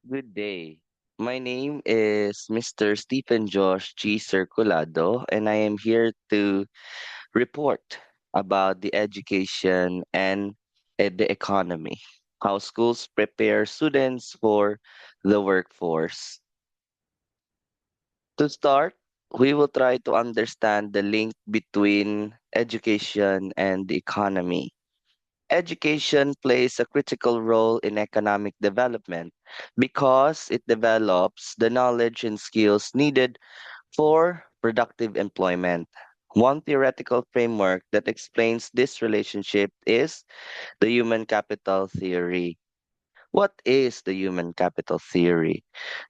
Good day. My name is Mr. Stephen Josh G. Circulado, and I am here to report about the education and the economy, how schools prepare students for the workforce. To start, we will try to understand the link between education and the economy. Education plays a critical role in economic development because it develops the knowledge and skills needed for productive employment. One theoretical framework that explains this relationship is the human capital theory. What is the human capital theory?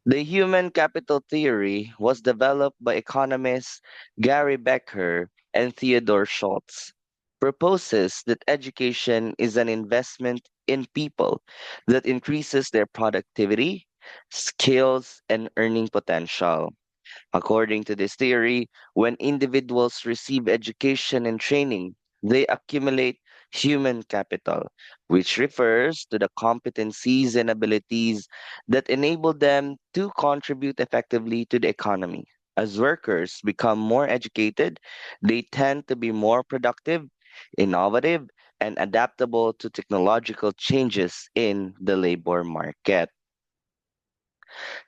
The human capital theory was developed by economists Gary Becker and Theodore Schultz. Proposes that education is an investment in people that increases their productivity, skills, and earning potential. According to this theory, when individuals receive education and training, they accumulate human capital, which refers to the competencies and abilities that enable them to contribute effectively to the economy. As workers become more educated, they tend to be more productive, innovative, and adaptable to technological changes in the labor market.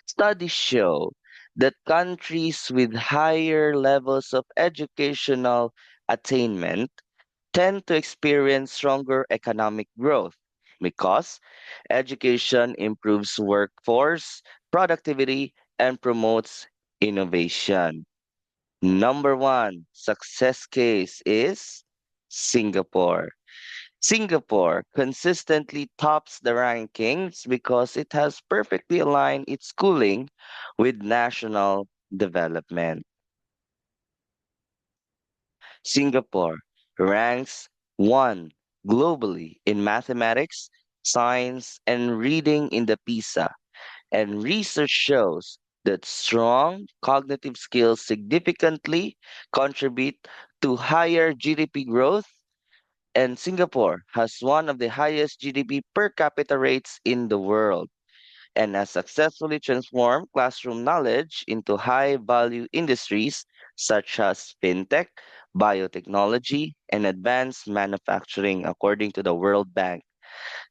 Studies show that countries with higher levels of educational attainment tend to experience stronger economic growth because education improves workforce productivity and promotes innovation. Number one success case is Singapore. Singapore consistently tops the rankings because it has perfectly aligned its schooling with national development. Singapore ranks 1 globally in mathematics, science, and reading in the PISA, and research shows that strong cognitive skills significantly contribute to higher GDP growth, and Singapore has one of the highest GDP per capita rates in the world and has successfully transformed classroom knowledge into high value industries such as fintech, biotechnology, and advanced manufacturing, according to the World Bank.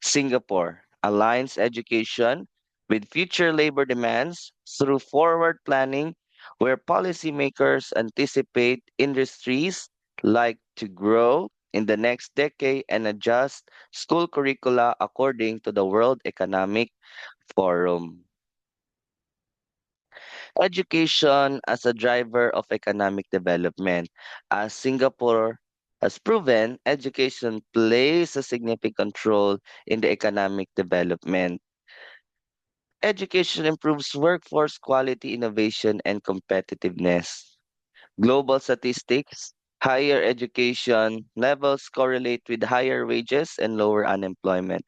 Singapore aligns education with future labor demands through forward planning, where policymakers anticipate industries like to grow in the next decade and adjust school curricula according to the World Economic Forum. Education as a driver of economic development. As Singapore has proven, education plays a significant role in the economic development. Education improves workforce quality, innovation, and competitiveness. Global statistics, higher education levels correlate with higher wages and lower unemployment,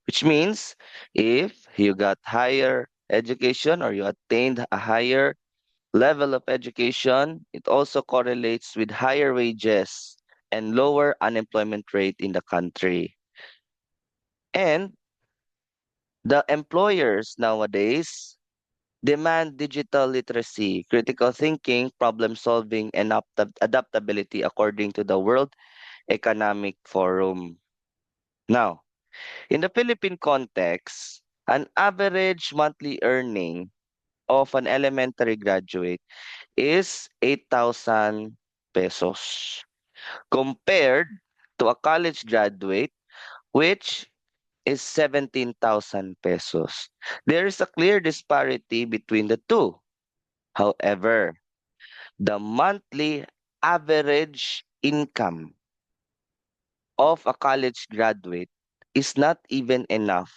which means if you got higher education or you attained a higher level of education, it also correlates with higher wages and lower unemployment rate in the country. And the employers nowadays demand digital literacy, critical thinking, problem solving, and adaptability according to the World Economic Forum. Now, in the Philippine context, an average monthly earning of an elementary graduate is 8,000 pesos compared to a college graduate which is 17,000 pesos. There is a clear disparity between the two. However, the monthly average income of a college graduate is not even enough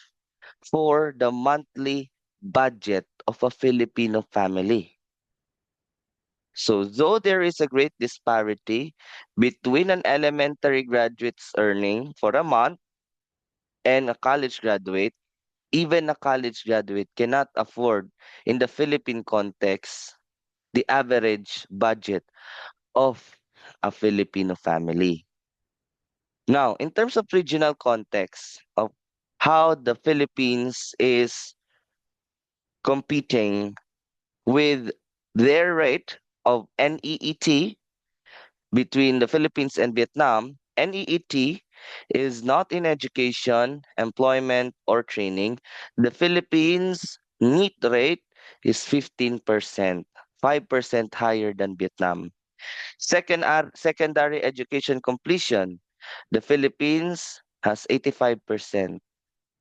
for the monthly budget of a Filipino family. So, though there is a great disparity between an elementary graduate's earning for a month and a college graduate, even a college graduate cannot afford, in the Philippine context, the average budget of a Filipino family. Now, in terms of regional context of how the Philippines is competing with their rate of NEET between the Philippines and Vietnam. NEET is not in education, employment, or training. The Philippines' NEET rate is 15%, 5% higher than Vietnam. Secondary education completion. The Philippines has 85%.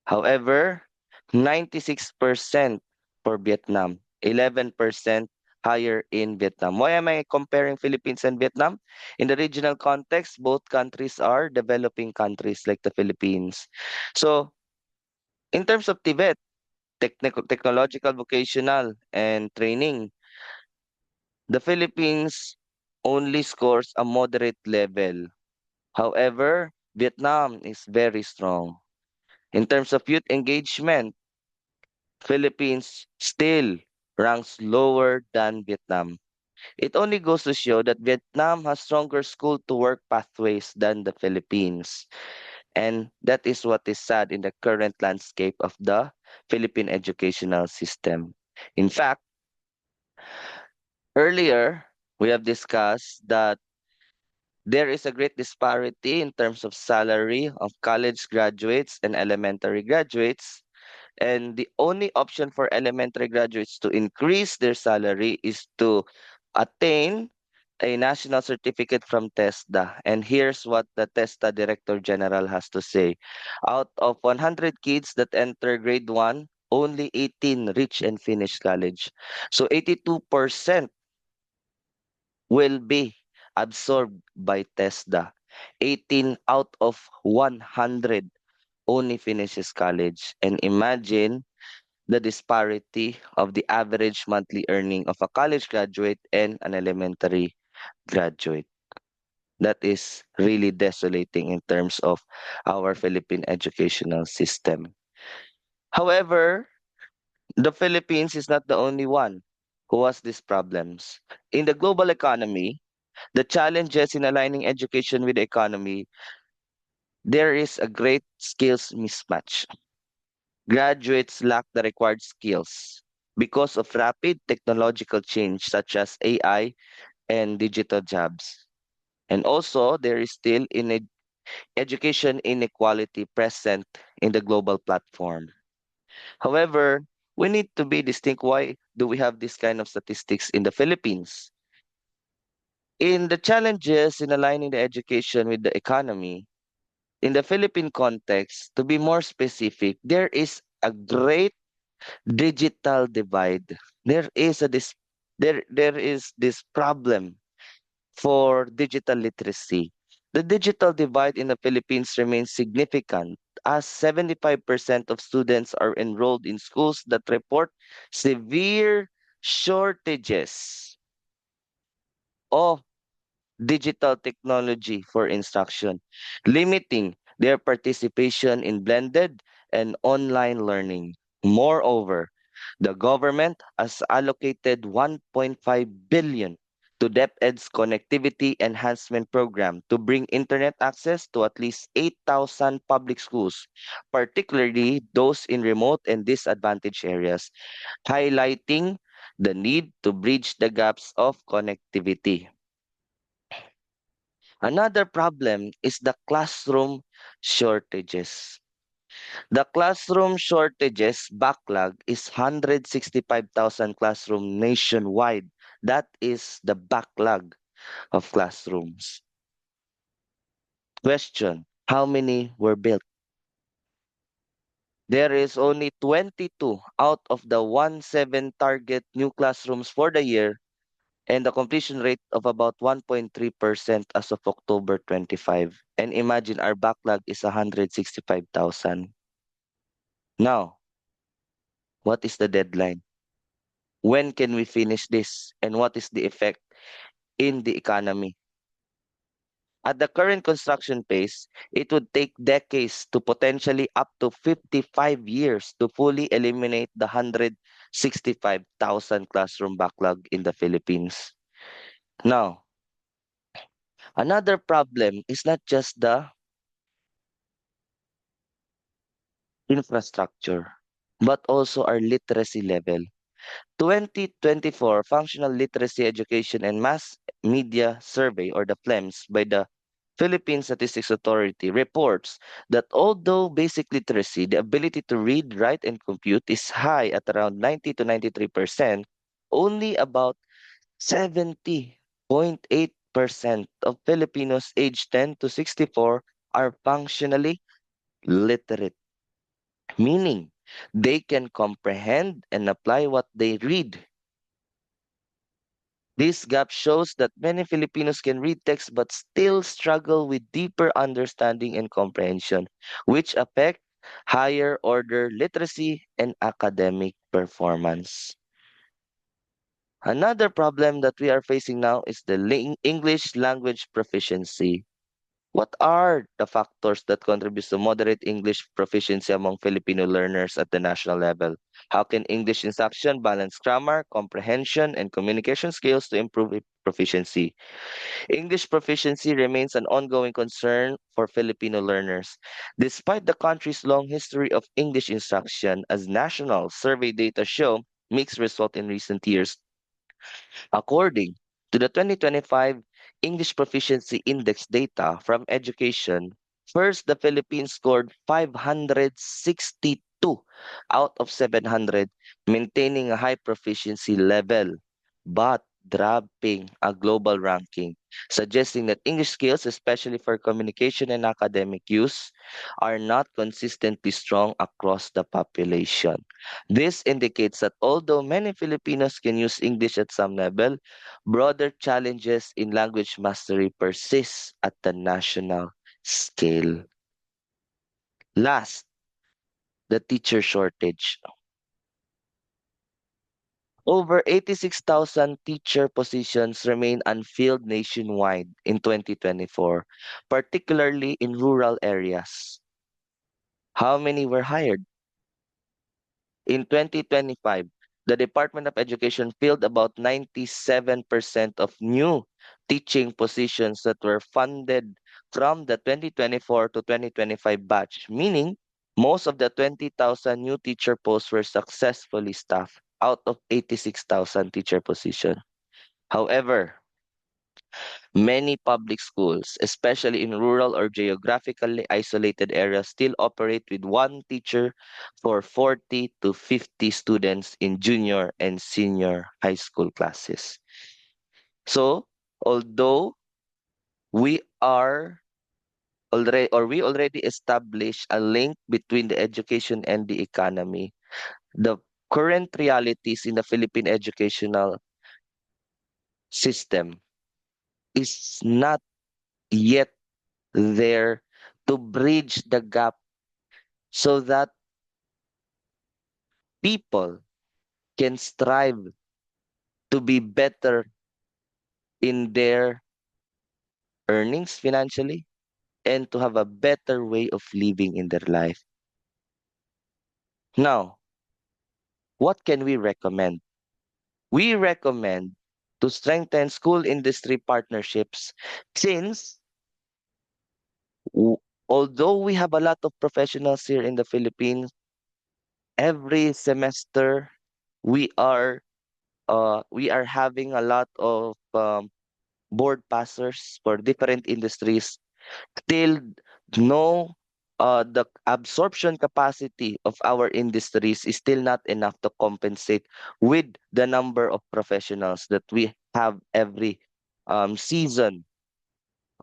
However, 96% for Vietnam, 11% higher in Vietnam. Why am I comparing Philippines and Vietnam? In the regional context, both countries are developing countries like the Philippines. So, in terms of Tibet, technological, vocational, and training, the Philippines only scores a moderate level. However, Vietnam is very strong. In terms of youth engagement, Philippines still ranks lower than Vietnam. It only goes to show that Vietnam has stronger school to work pathways than the Philippines. And that is what is sad in the current landscape of the Philippine educational system. In fact, earlier we have discussed that there is a great disparity in terms of salary of college graduates and elementary graduates. And the only option for elementary graduates to increase their salary is to attain a national certificate from TESDA. And here's what the TESDA Director General has to say. Out of 100 kids that enter grade 1, only 18 reach and finish college. So 82% will be absorbed by TESDA. 18 out of 100 only finishes college. And imagine the disparity of the average monthly earning of a college graduate and an elementary graduate. That is really desolating in terms of our Philippine educational system. However, the Philippines is not the only one who has these problems. In the global economy, the challenges in aligning education with the economy, there is a great skills mismatch. Graduates lack the required skills because of rapid technological change such as AI and digital jobs. And also, there is still education inequality present in the global platform. However, we need to be distinct. Why do we have this kind of statistics in the Philippines? In the challenges in aligning the education with the economy, in the Philippine context, to be more specific, there is a great digital divide. There is a there is this problem for digital literacy. The digital divide in the Philippines remains significant as 75% of students are enrolled in schools that report severe shortages of digital technology for instruction, limiting their participation in blended and online learning. Moreover, the government has allocated 1.5 billion to DepEd's connectivity enhancement program to bring internet access to at least 8,000 public schools, particularly those in remote and disadvantaged areas, highlighting the need to bridge the gaps of connectivity. Another problem is the classroom shortages. The classroom shortages backlog is 165,000 classroom nationwide. That is the backlog of classrooms. Question, how many were built? There is only 22 out of the 17 target new classrooms for the year and the completion rate of about 1.3% as of October 25. And imagine our backlog is 165,000. Now, what is the deadline? When can we finish this? And what is the effect in the economy? At the current construction pace, it would take decades to potentially up to 55 years to fully eliminate the 165,000 classroom backlog in the Philippines. Now, another problem is not just the infrastructure, but also our literacy level. 2024 Functional Literacy Education and Mass Media Survey, or the FLEMS, by the Philippine Statistics Authority reports that although basic literacy, the ability to read, write, and compute, is high at around 90 to 93%, only about 70.8% of Filipinos aged 10 to 64 are functionally literate, meaning they can comprehend and apply what they read. This gap shows that many Filipinos can read text but still struggle with deeper understanding and comprehension, which affect higher order literacy and academic performance. Another problem that we are facing now is the English language proficiency. What are the factors that contribute to moderate English proficiency among Filipino learners at the national level? How can English instruction balance grammar, comprehension, and communication skills to improve proficiency? English proficiency remains an ongoing concern for Filipino learners. Despite the country's long history of English instruction, as national survey data show, mixed result in recent years. According to the 2025 English Proficiency Index data from Education, first the Philippines scored 562 out of 700, maintaining a high proficiency level, but dropping a global ranking, suggesting that English skills, especially for communication and academic use, are not consistently strong across the population. This indicates that although many Filipinos can use English at some level, broader challenges in language mastery persist at the national scale. Last, the teacher shortage. Over 86,000 teacher positions remain unfilled nationwide in 2024, particularly in rural areas. How many were hired? In 2025, the Department of Education filled about 97% of new teaching positions that were funded from the 2024 to 2025 batch, meaning most of the 20,000 new teacher posts were successfully staffed out of 86,000 teacher positions. However, many public schools, especially in rural or geographically isolated areas, still operate with one teacher for 40 to 50 students in junior and senior high school classes. So, although we are we already established a link between the education and the economy, the current realities in the Philippine educational system is not yet there to bridge the gap so that people can strive to be better in their earnings financially and to have a better way of living in their life. Now, what can we recommend? We recommend to strengthen school industry partnerships since w- although we have a lot of professionals here in the Philippines, every semester we are we are having a lot of board passers for different industries. Still, no, the absorption capacity of our industries is still not enough to compensate with the number of professionals that we have every season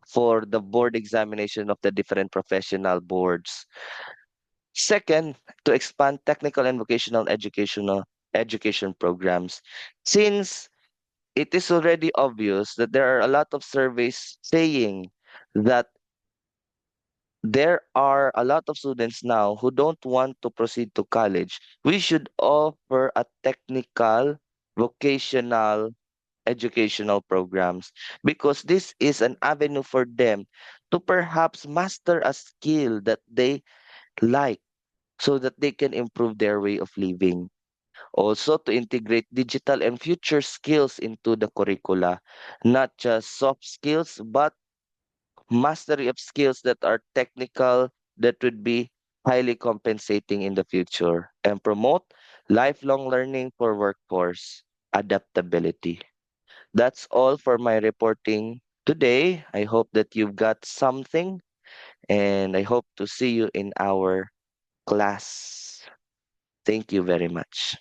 for the board examination of the different professional boards. Second, to expand technical and vocational education programs. Since it is already obvious that there are a lot of surveys saying that there are a lot of students now who don't want to proceed to college. We should offer a technical, vocational, educational programs because this is an avenue for them to perhaps master a skill that they like so that they can improve their way of living. Also, to integrate digital and future skills into the curricula, not just soft skills, but mastery of skills that are technical, that would be highly compensating in the future, and promote lifelong learning for workforce adaptability. That's all for my reporting today. I hope that you've got something, and I hope to see you in our class. Thank you very much.